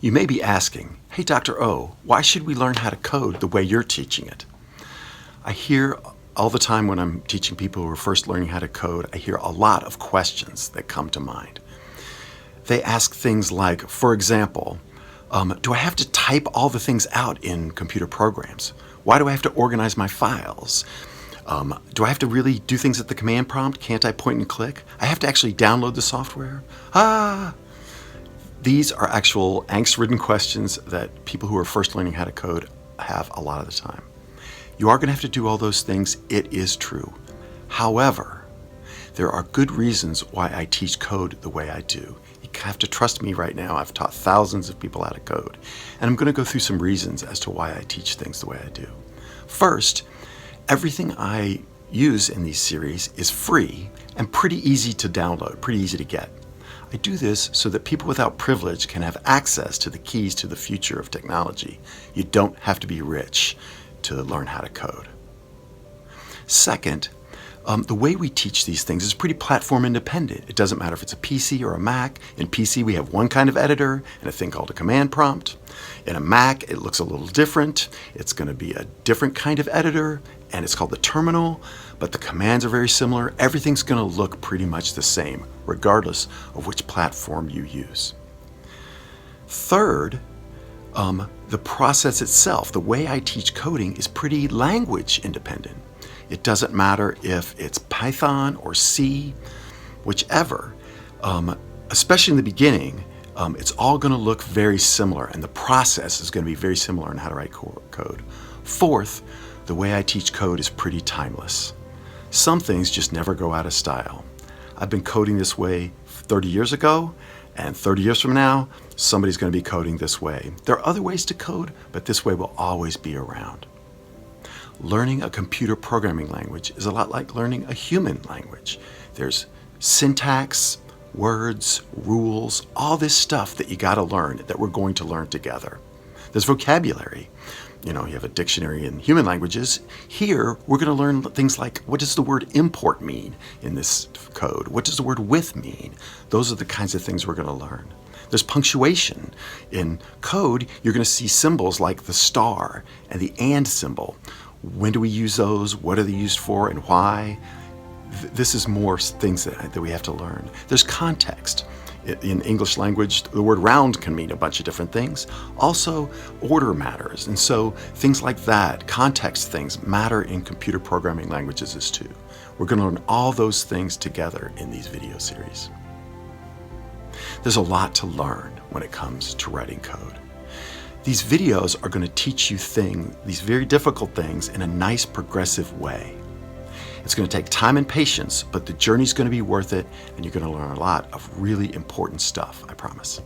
You may be asking, hey Dr. O, why should we learn how to code the way you're teaching it? I hear all the time when I'm teaching people who are first learning how to code, I hear a lot of questions that come to mind. They ask things like, for example, do I have to type all the things out in computer programs? Why do I have to organize my files? Do I have to really do things at the command prompt? Can't I point and click? I have to actually download the software? These are actual angst-ridden questions that people who are first learning how to code have a lot of the time. You are going to have to do all those things. It is true. However, there are good reasons why I teach code the way I do. You have to trust me right now. I've taught thousands of people how to code. And I'm going to go through some reasons as to why I teach things the way I do. First, everything I use in these series is free and pretty easy to download, pretty easy to get. I do this so that people without privilege can have access to the keys to the future of technology. You don't have to be rich to learn how to code. Second, the way we teach these things is pretty platform independent. It doesn't matter if it's a PC or a Mac. In PC, we have one kind of editor and a thing called a command prompt. In a Mac, it looks a little different. It's going to be a different kind of editor, and it's called the terminal, but the commands are very similar. Everything's going to look pretty much the same, regardless of which platform you use. Third, the process itself, the way I teach coding, is pretty language independent. It doesn't matter if it's Python or C, whichever. Especially in the beginning, it's all going to look very similar, and the process is going to be very similar in how to write code. Fourth, the way I teach code is pretty timeless. Some things just never go out of style. I've been coding this way 30 years ago, and 30 years from now, somebody's going to be coding this way. There are other ways to code, but this way will always be around. Learning a computer programming language is a lot like learning a human language. There's syntax, words, rules, all this stuff that you got to learn, that we're going to learn together. There's vocabulary. You have a dictionary in human languages. Here, we're going to learn things like, what does the word import mean in this code? What does the word with mean? Those are the kinds of things we're going to learn. There's punctuation. In code, you're going to see symbols like the star and the and symbol. When do we use those? What are they used for and why? This is more things that we have to learn. There's context. In English language, the word round can mean a bunch of different things. Also, order matters. And so things like that, context things, matter in computer programming languages as too. We're going to learn all those things together in these video series. There's a lot to learn when it comes to writing code. These videos are going to teach you these very difficult things in a nice progressive way. It's going to take time and patience, but the journey's going to be worth it, and you're going to learn a lot of really important stuff, I promise.